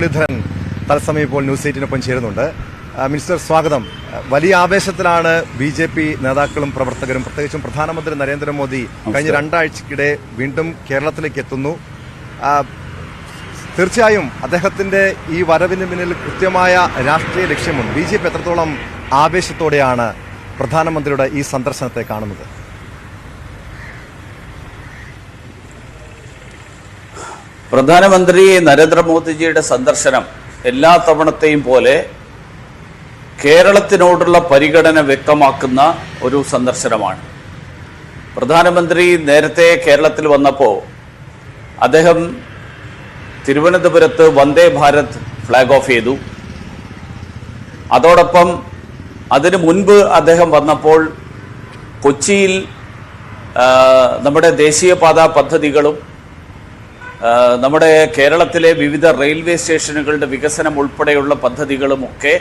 മുരളീധരൻ തത്സമയം ഇപ്പോൾ ന്യൂസ് 8-നൊപ്പം ചേരുന്നുണ്ട്. മിനിസ്റ്റർ സ്വാഗതം. വലിയ ആവേശത്തിലാണ് BJP നേതാക്കളും പ്രവർത്തകരും, പ്രത്യേകിച്ചും പ്രധാനമന്ത്രി നരേന്ദ്രമോദി കഴിഞ്ഞ 2 ആഴ്ചക്കിടെ വീണ്ടും കേരളത്തിലേക്ക് എത്തുന്നു. തീർച്ചയായും അദ്ദേഹത്തിന്റെ ഈ വരവിന് പിന്നിൽ കൃത്യമായ രാഷ്ട്രീയ ലക്ഷ്യമുണ്ട്. BJP എത്രത്തോളം ആവേശത്തോടെയാണ് പ്രധാനമന്ത്രിയുടെ ഈ സന്ദർശനത്തെ കാണുന്നത്? പ്രധാനമന്ത്രി നരേന്ദ്രമോദിജിയുടെ സന്ദർശനം എല്ലാ തവണത്തെയും പോലെ കേരളത്തിനോടുള്ള പരിഗണന വ്യക്തമാക്കുന്ന ഒരു സന്ദർശനമാണ്. പ്രധാനമന്ത്രി നേരത്തെ കേരളത്തിൽ വന്നപ്പോൾ അദ്ദേഹം തിരുവനന്തപുരത്ത് വന്ദേ ഭാരത് ഫ്ലാഗ് ഓഫ് ചെയ്തു. അതോടൊപ്പം അതിനു മുൻപ് അദ്ദേഹം വന്നപ്പോൾ കൊച്ചിയിൽ നമ്മുടെ ദേശീയപാതാ പദ്ധതികളും നമ്മുടെ കേരളത്തിലെ വിവിധ റെയിൽവേ സ്റ്റേഷനുകളുടെ വികസനം ഉൾപ്പെടെയുള്ള പദ്ധതികളുമൊക്കെ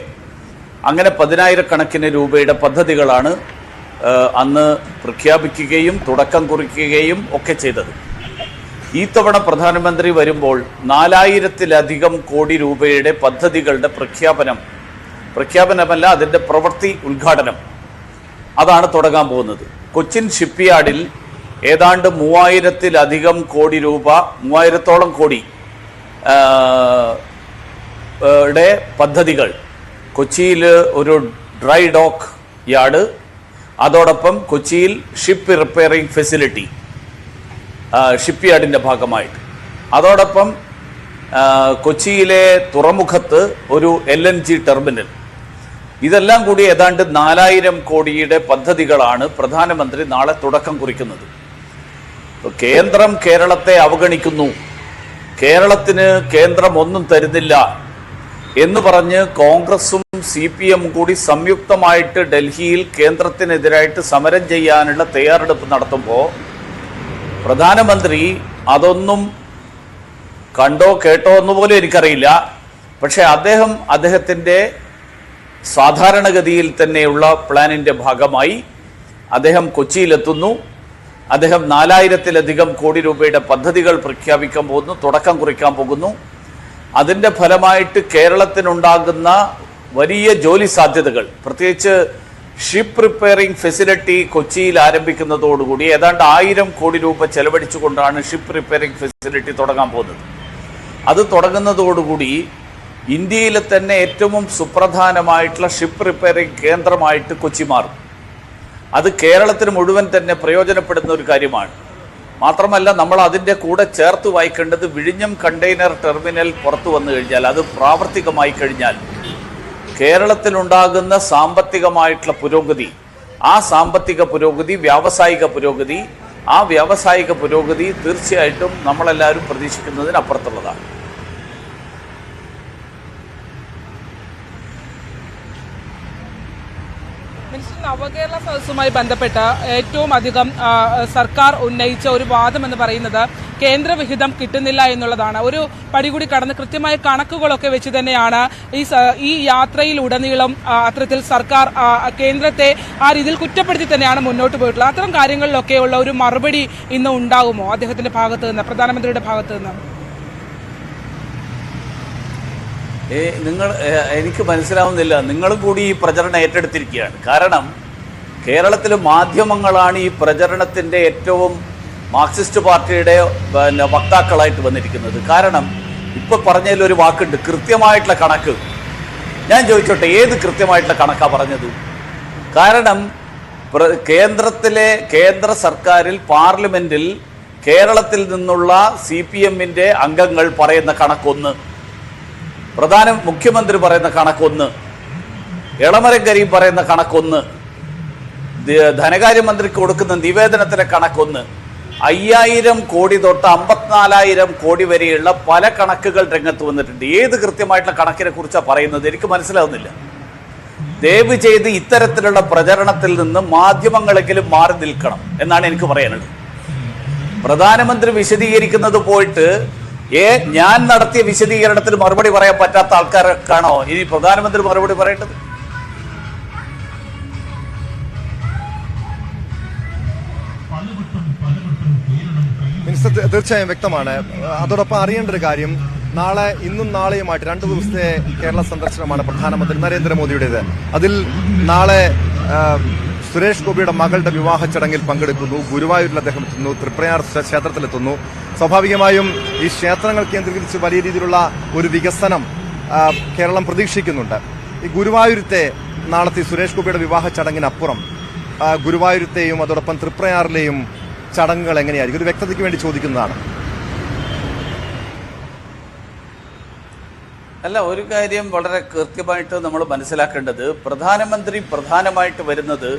അങ്ങനെ 10,000-കണക്കിന് രൂപയുടെ പദ്ധതികളാണ് അന്ന് പ്രഖ്യാപിക്കുകയും തുടക്കം കുറിക്കുകയും ഒക്കെ ചെയ്തത്. ഈ തവണ പ്രധാനമന്ത്രി വരുമ്പോൾ 4,000-ലധികം കോടി രൂപയുടെ പദ്ധതികളുടെ പ്രഖ്യാപനമല്ല, അതിൻ്റെ പ്രവൃത്തി ഉദ്ഘാടനം അതാണ് തുടങ്ങാൻ പോകുന്നത്. കൊച്ചിൻ ഷിപ്പ്യാർഡിൽ ഏതാണ്ട് 3,000-ലധികം കോടി രൂപ, 3,000-ഓളം കോടി പദ്ധതികൾ. കൊച്ചിയിൽ ഒരു ഡ്രൈ ഡോക്ക് യാർഡ്, അതോടൊപ്പം കൊച്ചിയിൽ ഷിപ്പ് റിപ്പയറിംഗ് ഫെസിലിറ്റി ഷിപ്പ്യാർഡിൻ്റെ ഭാഗമായിട്ട്, അതോടൊപ്പം കൊച്ചിയിലെ തുറമുഖത്ത് ഒരു LNG ടെർമിനൽ. ഇതെല്ലാം കൂടി ഏതാണ്ട് 4,000 കോടിയുടെ പദ്ധതികളാണ് പ്രധാനമന്ത്രി നാളെ തുടക്കം കുറിക്കുന്നത്. കേന്ദ്രം കേരളത്തെ അവഗണിക്കുന്നു, കേരളത്തിന് കേന്ദ്രം ഒന്നും തരുന്നില്ല എന്ന് പറഞ്ഞ് കോൺഗ്രസും CPM കൂടി സംയുക്തമായിട്ട് ഡൽഹിയിൽ കേന്ദ്രത്തിനെതിരായിട്ട് സമരം ചെയ്യാനുള്ള തയ്യാറെടുപ്പ് നടത്തുമ്പോൾ പ്രധാനമന്ത്രി അതൊന്നും കണ്ടോ കേട്ടോ എന്നുപോലും എനിക്കറിയില്ല. പക്ഷെ അദ്ദേഹത്തിൻ്റെ സാധാരണഗതിയിൽ തന്നെയുള്ള പ്ലാനിൻ്റെ ഭാഗമായി അദ്ദേഹം കൊച്ചിയിലെത്തുന്നു. അദ്ദേഹം 4,000-ലധികം കോടി രൂപയുടെ പദ്ധതികൾ പ്രഖ്യാപിക്കാൻ പോകുന്നു, തുടക്കം കുറിക്കാൻ പോകുന്നു. അതിൻ്റെ ഫലമായിട്ട് കേരളത്തിനുണ്ടാകുന്ന വലിയ ജോലി സാധ്യതകൾ, പ്രത്യേകിച്ച് ഷിപ്പ് റിപ്പയറിംഗ് ഫെസിലിറ്റി കൊച്ചിയിൽ ആരംഭിക്കുന്നതോടുകൂടി ഏതാണ്ട് 1,000 കോടി രൂപ ചെലവഴിച്ചുകൊണ്ടാണ് ഷിപ്പ് റിപ്പയറിംഗ് ഫെസിലിറ്റി തുടങ്ങാൻ പോകുന്നത്. അത് തുടങ്ങുന്നതോടുകൂടി ഇന്ത്യയിലെ തന്നെ ഏറ്റവും സുപ്രധാനമായിട്ടുള്ള ഷിപ്പ് റിപ്പയറിംഗ് കേന്ദ്രമായിട്ട് കൊച്ചി മാറും. അത് കേരളത്തിന് മുഴുവൻ തന്നെ പ്രയോജനപ്പെടുന്ന ഒരു കാര്യമാണ്. മാത്രമല്ല, നമ്മൾ അതിൻ്റെ കൂടെ ചേർത്ത് വായിക്കേണ്ടത് വിഴിഞ്ഞം കണ്ടെയ്നർ ടെർമിനൽ പുറത്തു വന്നു കഴിഞ്ഞാൽ, അത് പ്രാവർത്തികമായി കഴിഞ്ഞാൽ കേരളത്തിലുണ്ടാകുന്ന സാമ്പത്തികമായിട്ടുള്ള പുരോഗതി, ആ സാമ്പത്തിക പുരോഗതി, വ്യാവസായിക പുരോഗതി, ആ വ്യാവസായിക പുരോഗതി തീർച്ചയായിട്ടും നമ്മളെല്ലാവരും പ്രതീക്ഷിക്കുന്നതിനപ്പുറത്തുള്ളതാണ്. നവകേരള സദസ്സുമായി ബന്ധപ്പെട്ട് ഏറ്റവും അധികം സർക്കാർ ഉന്നയിച്ച ഒരു വാദം എന്ന് പറയുന്നത് കേന്ദ്രവിഹിതം കിട്ടുന്നില്ല എന്നുള്ളതാണ്. ഒരു പടി കൂടി കടന്ന് കൃത്യമായ കണക്കുകളൊക്കെ വെച്ച് തന്നെയാണ് ഈ യാത്രയിലുടനീളം അത്തരത്തിൽ സർക്കാർ കേന്ദ്രത്തെ ആ രീതിയിൽ കുറ്റപ്പെടുത്തി തന്നെയാണ് മുന്നോട്ട് പോയിട്ടുള്ളത്. അത്തരം കാര്യങ്ങളിലൊക്കെയുള്ള ഒരു മറുപടി ഇന്ന് ഉണ്ടാകുമോ അദ്ദേഹത്തിന്റെ ഭാഗത്ത് നിന്ന്, പ്രധാനമന്ത്രിയുടെ ഭാഗത്ത് നിന്ന്? എനിക്ക് മനസ്സിലാവുന്നില്ല, നിങ്ങളും കൂടി ഈ പ്രചരണം ഏറ്റെടുത്തിരിക്കുകയാണ്. കാരണം കേരളത്തിലെ മാധ്യമങ്ങളാണ് ഈ പ്രചരണത്തിൻ്റെ ഏറ്റവും മാർക്സിസ്റ്റ് പാർട്ടിയുടെ വക്താക്കളായിട്ട് വന്നിരിക്കുന്നത്. കാരണം ഇപ്പോൾ പറഞ്ഞതിലൊരു വാക്കുണ്ട്, കൃത്യമായിട്ടുള്ള കണക്ക്. ഞാൻ ചോദിച്ചോട്ടെ, ഏത് കൃത്യമായിട്ടുള്ള കണക്കാണ് പറഞ്ഞത്? കാരണം കേന്ദ്ര സർക്കാരിൽ പാർലമെന്റിൽ കേരളത്തിൽ നിന്നുള്ള CPM-ന്റെ അംഗങ്ങൾ പറയുന്ന കണക്കൊന്ന്, മുഖ്യമന്ത്രി പറയുന്ന കണക്കൊന്ന്, എളമരം കരീം പറയുന്ന കണക്കൊന്ന്, ധനകാര്യമന്ത്രിക്ക് കൊടുക്കുന്ന നിവേദനത്തിലെ കണക്കൊന്ന്, 5,000 കോടി തൊട്ട് 54,000 കോടി വരെയുള്ള പല കണക്കുകൾ രംഗത്ത് വന്നിട്ടുണ്ട്. ഏത് കൃത്യമായിട്ടുള്ള കണക്കിനെ കുറിച്ചാണ് പറയുന്നത്? എനിക്ക് മനസ്സിലാവുന്നില്ല. ദയവ് ചെയ്ത് ഇത്തരത്തിലുള്ള പ്രചരണത്തിൽ നിന്ന് മാധ്യമങ്ങളെങ്കിലും മാറി നിൽക്കണം എന്നാണ് എനിക്ക് പറയാനുള്ളത്. പ്രധാനമന്ത്രി വിശദീകരിക്കുന്നത് പോയിട്ട് ഞാൻ നടത്തിയ വിശദീകരണത്തിന് മറുപടി പറയാൻ പറ്റാത്ത ആൾക്കാരൊക്കെയാണോ ഇനി പ്രധാനമന്ത്രി മറുപടി പറയേണ്ടത്? മിനിസ്റ്റർ തീർച്ചയായും വ്യക്തമാണ്. അതോടൊപ്പം അറിയേണ്ട ഒരു കാര്യം, നാളെ ഇന്നും നാളെയുമായിട്ട് 2 ദിവസത്തെ കേരള സന്ദർശനമാണ് പ്രധാനമന്ത്രി നരേന്ദ്രമോദിയുടേത്. അതിൽ നാളെ സുരേഷ് ഗോപിയുടെ മകളുടെ വിവാഹ ചടങ്ങിൽ പങ്കെടുക്കുന്നു. ഗുരുവായൂരിൽ അദ്ദേഹം എത്തുന്നു. തൃപ്രയാർ ക്ഷേത്രത്തിലെത്തുന്നു. സ്വാഭാവികമായും ഈ ക്ഷേത്രങ്ങൾ കേന്ദ്രീകരിച്ച് വലിയ രീതിയിലുള്ള ഒരു വികസനം കേരളം പ്രതീക്ഷിക്കുന്നുണ്ട്. ഈ ഗുരുവായൂരത്തെ നാളത്തെ സുരേഷ് ഗോപിയുടെ വിവാഹ ചടങ്ങിനപ്പുറം ഗുരുവായൂരത്തെയും അതോടൊപ്പം തൃപ്രയാറിലെയും ചടങ്ങുകൾ എങ്ങനെയായിരിക്കും? ഒരു വ്യക്തതയ്ക്ക് വേണ്ടി ചോദിക്കുന്നതാണ്. അല്ല, ഒരു കാര്യം വളരെ കൃത്യമായിട്ട് നമ്മൾ മനസ്സിലാക്കേണ്ടത്, പ്രധാനമന്ത്രി പ്രധാനമായിട്ട് വരുന്നത്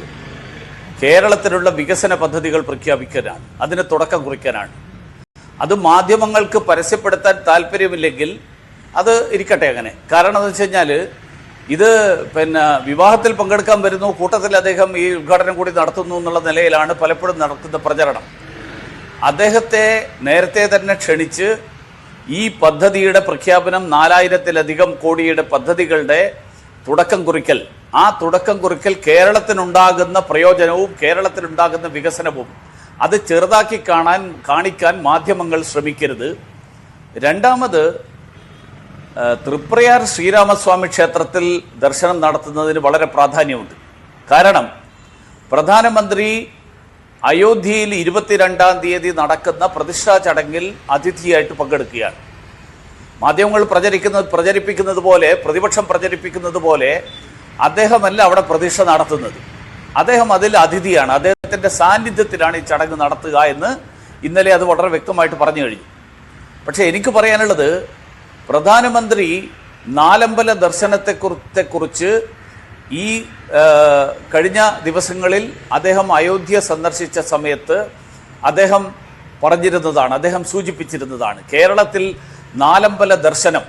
കേരളത്തിലുള്ള വികസന പദ്ധതികൾ പ്രഖ്യാപിക്കാനാണ്, അതിന് തുടക്കം കുറിക്കാനാണ്. അത് മാധ്യമങ്ങൾക്ക് പരസ്യപ്പെടുത്താൻ താല്പര്യമില്ലെങ്കിൽ അത് ഇരിക്കട്ടെ അങ്ങനെ. കാരണം എന്ന് വെച്ച് കഴിഞ്ഞാൽ ഇത് വിവാഹത്തിൽ പങ്കെടുക്കാൻ വരുന്നു, കൂട്ടത്തിൽ അദ്ദേഹം ഈ ഉദ്ഘാടനം കൂടി നടത്തുന്നു എന്നുള്ള നിലയിലാണ് പലപ്പോഴും നടക്കുന്ന പ്രചരണം. അദ്ദേഹത്തെ നേരത്തെ തന്നെ ക്ഷണിച്ച് ഈ പദ്ധതിയുടെ പ്രഖ്യാപനം 4000-ലധികം കോടിയുടെ പദ്ധതികളുടെ തുടക്കം കുറിക്കൽ, ആ തുടക്കം കുറിക്കൽ കേരളത്തിനുണ്ടാകുന്ന പ്രയോജനവും കേരളത്തിനുണ്ടാകുന്ന വികസനവും അത് ചെറുതാക്കി കാണിക്കാൻ മാധ്യമങ്ങൾ ശ്രമിക്കരുത്. രണ്ടാമത്, തൃപ്രയാർ ശ്രീരാമസ്വാമി ക്ഷേത്രത്തിൽ ദർശനം നടത്തുന്നതിന് വളരെ പ്രാധാന്യമുണ്ട്. കാരണം പ്രധാനമന്ത്രി അയോധ്യയിൽ 22-ാം തീയതി നടക്കുന്ന പ്രതിഷ്ഠാ ചടങ്ങിൽ അതിഥിയായിട്ട് പങ്കെടുക്കുകയാണ്. മാധ്യമങ്ങൾ പ്രചരിപ്പിക്കുന്നത് പോലെ, പ്രതിപക്ഷം പ്രചരിപ്പിക്കുന്നത് പോലെ അദ്ദേഹമല്ല അവിടെ പ്രതിഷ്ഠ നടത്തുന്നത്. അദ്ദേഹം അതിൽ അതിഥിയാണ്. അദ്ദേഹത്തിൻ്റെ സാന്നിധ്യത്തിലാണ് ഈ ചടങ്ങ് നടത്തുക എന്ന് ഇന്നലെ അത് വളരെ വ്യക്തമായിട്ട് പറഞ്ഞു കഴിഞ്ഞു. പക്ഷേ എനിക്ക് പറയാനുള്ളത്, പ്രധാനമന്ത്രി നാലമ്പല ദർശനത്തെക്കുറിച്ച് ഈ കഴിഞ്ഞ ദിവസങ്ങളിൽ അദ്ദേഹം അയോധ്യ സന്ദർശിച്ച സമയത്ത് അദ്ദേഹം പറഞ്ഞിരുന്നതാണ്, അദ്ദേഹം സൂചിപ്പിച്ചിരുന്നതാണ്. കേരളത്തിൽ നാലമ്പല ദർശനം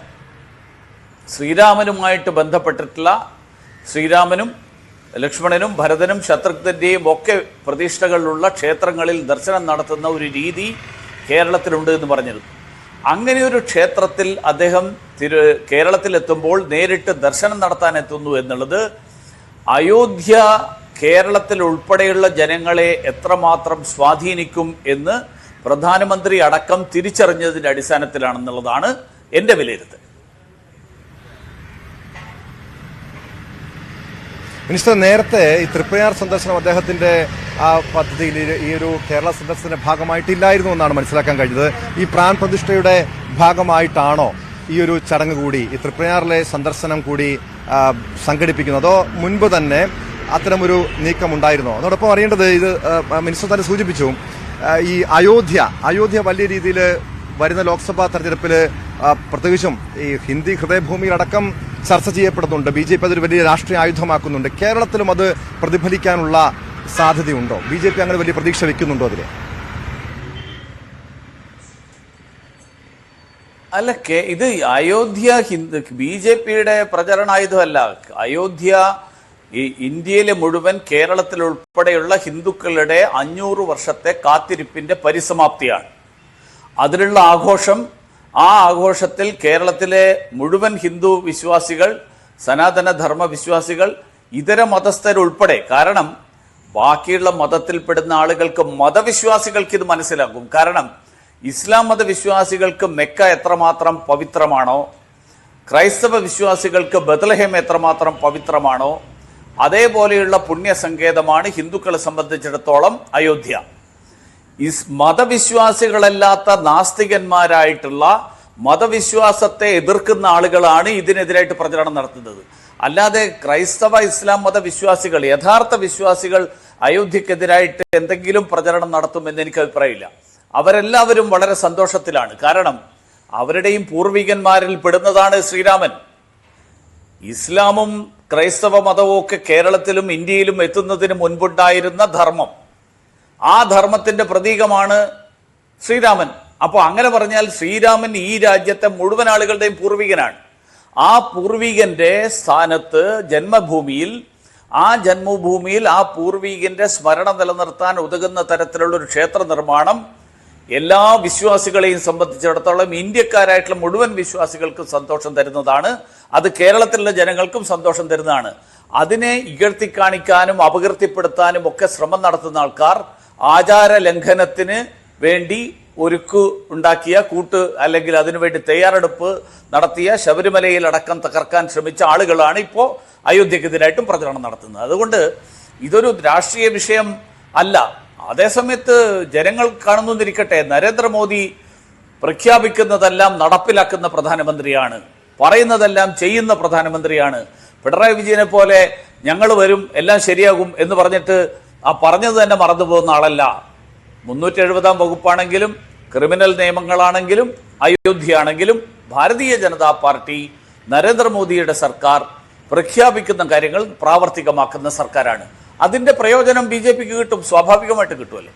ശ്രീരാമനുമായിട്ട് ബന്ധപ്പെട്ടിട്ടുള്ള, ശ്രീരാമനും ലക്ഷ്മണനും ഭരതനും ശത്രുഘ്നൻ്റെയും ഒക്കെ പ്രതിഷ്ഠകളുള്ള ക്ഷേത്രങ്ങളിൽ ദർശനം നടത്തുന്ന ഒരു രീതി കേരളത്തിലുണ്ട് എന്ന് പറഞ്ഞിരുന്നു. അങ്ങനെയൊരു ക്ഷേത്രത്തിൽ അദ്ദേഹം കേരളത്തിലെത്തുമ്പോൾ നേരിട്ട് ദർശനം നടത്താൻ എത്തുന്നു എന്നുള്ളത് അയോധ്യ കേരളത്തിൽ ഉൾപ്പെടെയുള്ള ജനങ്ങളെ എത്രമാത്രം സ്വാധീനിക്കും എന്ന് പ്രധാനമന്ത്രി അടക്കം തിരിച്ചറിഞ്ഞതിൻ്റെ അടിസ്ഥാനത്തിലാണെന്നുള്ളതാണ് എൻ്റെ വിലയിരുത്തൽ. മിനിസ്റ്റർ, നേരത്തെ ഈ തൃപ്രയാർ സന്ദർശനം അദ്ദേഹത്തിന്റെ ആ പദ്ധതിയിൽ ഈ ഒരു കേരള സന്ദർശനത്തിന്റെ ഭാഗമായിട്ടില്ലായിരുന്നു എന്നാണ് മനസ്സിലാക്കാൻ കഴിഞ്ഞത്. ഈ പ്രാൺ പ്രതിഷ്ഠയുടെ ഭാഗമായിട്ടാണോ ഈ ഒരു ചടങ്ങ് കൂടി, ഈ തൃപ്രയാറിലെ സന്ദർശനം കൂടി സംഘടിപ്പിക്കുന്നത്? അതോ മുൻപ് തന്നെ അത്തരമൊരു നീക്കം ഉണ്ടായിരുന്നോ? അതോടൊപ്പം അറിയേണ്ടത്, ഇത് മിനിസ്റ്റർ തന്നെ സൂചിപ്പിച്ചു, ഈ അയോധ്യ വലിയ രീതിയിൽ വരുന്ന ലോക്സഭാ തെരഞ്ഞെടുപ്പിൽ പ്രത്യേകിച്ചും ഈ ഹിന്ദി ഹൃദയഭൂമിയിലടക്കം ചർച്ച ചെയ്യപ്പെടുന്നുണ്ട്. BJP അതൊരു വലിയ രാഷ്ട്രീയ ആയുധമാക്കുന്നുണ്ട്. കേരളത്തിലും അത് പ്രതിഫലിക്കാനുള്ള സാധ്യതയുണ്ടോ? BJP അങ്ങനെ വലിയ പ്രതീക്ഷ വെക്കുന്നുണ്ടോ അതിൽ? അല്ല, ഇത് അയോധ്യ BJPയുടെ പ്രചരണായുധമല്ല. അയോധ്യ ഈ ഇന്ത്യയിലെ മുഴുവൻ, കേരളത്തിൽ ഉൾപ്പെടെയുള്ള ഹിന്ദുക്കളുടെ 500 വർഷത്തെ കാത്തിരിപ്പിന്റെ പരിസമാപ്തിയാണ്. അതിലുള്ള ആഘോഷം, ആ ആഘോഷത്തിൽ കേരളത്തിലെ മുഴുവൻ ഹിന്ദു വിശ്വാസികൾ, സനാതനധർമ്മ വിശ്വാസികൾ, ഇതര മതസ്ഥരുൾപ്പെടെ, കാരണം ബാക്കിയുള്ള മതത്തിൽപ്പെടുന്ന ആളുകൾക്ക്, മതവിശ്വാസികൾക്ക് ഇത് മനസ്സിലാക്കും. കാരണം ഇസ്ലാം മതവിശ്വാസികൾക്ക് മെക്ക എത്രമാത്രം പവിത്രമാണോ, ക്രൈസ്തവ വിശ്വാസികൾക്ക് ബത്ലഹേം എത്രമാത്രം പവിത്രമാണോ, അതേപോലെയുള്ള പുണ്യസങ്കേതമാണ് ഹിന്ദുക്കളെ സംബന്ധിച്ചിടത്തോളം അയോധ്യ. മതവിശ്വാസികളല്ലാത്ത നാസ്തികന്മാരായിട്ടുള്ള, മതവിശ്വാസത്തെ എതിർക്കുന്ന ആളുകളാണ് ഇതിനെതിരായിട്ട് പ്രചരണം നടത്തുന്നത്. അല്ലാതെ ക്രൈസ്തവ ഇസ്ലാം മതവിശ്വാസികൾ, യഥാർത്ഥ വിശ്വാസികൾ അയോധ്യക്കെതിരായിട്ട് എന്തെങ്കിലും പ്രചരണം നടത്തുമെന്ന് എനിക്ക് അഭിപ്രായമില്ല. അവരെല്ലാവരും വളരെ സന്തോഷത്തിലാണ്. കാരണം അവരുടെയും പൂർവികന്മാരിൽ പെടുന്നതാണ് ശ്രീരാമൻ. ഇസ്ലാമും ക്രൈസ്തവ മതവും ഒക്കെ കേരളത്തിലും ഇന്ത്യയിലും എത്തുന്നതിന് മുൻപുണ്ടായിരുന്ന ധർമ്മം, ആ ധർമ്മത്തിന്റെ പ്രതീകമാണ് ശ്രീരാമൻ. അപ്പോൾ അങ്ങനെ പറഞ്ഞാൽ ശ്രീരാമൻ ഈ രാജ്യത്തെ മുഴുവൻ ആളുകളുടെയും പൂർവികനാണ്. ആ പൂർവികന്റെ സ്ഥാനത്ത്, ജന്മഭൂമിയിൽ, ആ ജന്മഭൂമിയിൽ ആ പൂർവികന്റെ സ്മരണ നിലനിർത്താൻ ഉതകുന്ന തരത്തിലുള്ള ഒരു ക്ഷേത്ര നിർമ്മാണം എല്ലാ വിശ്വാസികളെയും സംബന്ധിച്ചിടത്തോളം, ഇന്ത്യക്കാരായിട്ടുള്ള മുഴുവൻ വിശ്വാസികൾക്കും സന്തോഷം തരുന്നതാണ്. അത് കേരളത്തിലുള്ള ജനങ്ങൾക്കും സന്തോഷം തരുന്നതാണ്. അതിനെ ഇകഴ്ത്തി കാണിക്കാനും അപകീർത്തിപ്പെടുത്താനും ഒക്കെ ശ്രമം നടത്തുന്ന ആൾക്കാർ, ആചാര ലംഘനത്തിന് വേണ്ടി ഉണ്ടാക്കിയ കൂട്ട് അല്ലെങ്കിൽ അതിനുവേണ്ടി തയ്യാറെടുപ്പ് നടത്തിയ ശബരിമലയിൽ അടക്കം തകർക്കാൻ ശ്രമിച്ച ആളുകളാണ് ഇപ്പോൾ അയോധ്യക്കെതിരായിട്ടും പ്രചരണം നടത്തുന്നത്. അതുകൊണ്ട് ഇതൊരു രാഷ്ട്രീയ വിഷയം അല്ല. അതേസമയത്ത് ജനങ്ങൾ കാണുന്നിരിക്കട്ടെ, നരേന്ദ്രമോദി പ്രഖ്യാപിക്കുന്നതെല്ലാം നടപ്പിലാക്കുന്ന പ്രധാനമന്ത്രിയാണ്, പറയുന്നതെല്ലാം ചെയ്യുന്ന പ്രധാനമന്ത്രിയാണ്. പിണറായി വിജയനെ പോലെ ഞങ്ങൾ വരും എല്ലാം ശരിയാകും എന്ന് പറഞ്ഞിട്ട് ആ പറഞ്ഞത് തന്നെ മറന്നുപോകുന്ന ആളല്ല. 370 വകുപ്പാണെങ്കിലും ക്രിമിനൽ നിയമങ്ങളാണെങ്കിലും അയോധ്യയാണെങ്കിലും ഭാരതീയ ജനതാ പാർട്ടി നരേന്ദ്രമോദിയുടെ സർക്കാർ പ്രഖ്യാപിക്കുന്ന കാര്യങ്ങൾ പ്രാവർത്തികമാക്കുന്ന സർക്കാരാണ്. അതിന്റെ പ്രയോജനം BJPക്ക് കിട്ടും, സ്വാഭാവികമായിട്ട് കിട്ടുമല്ലോ.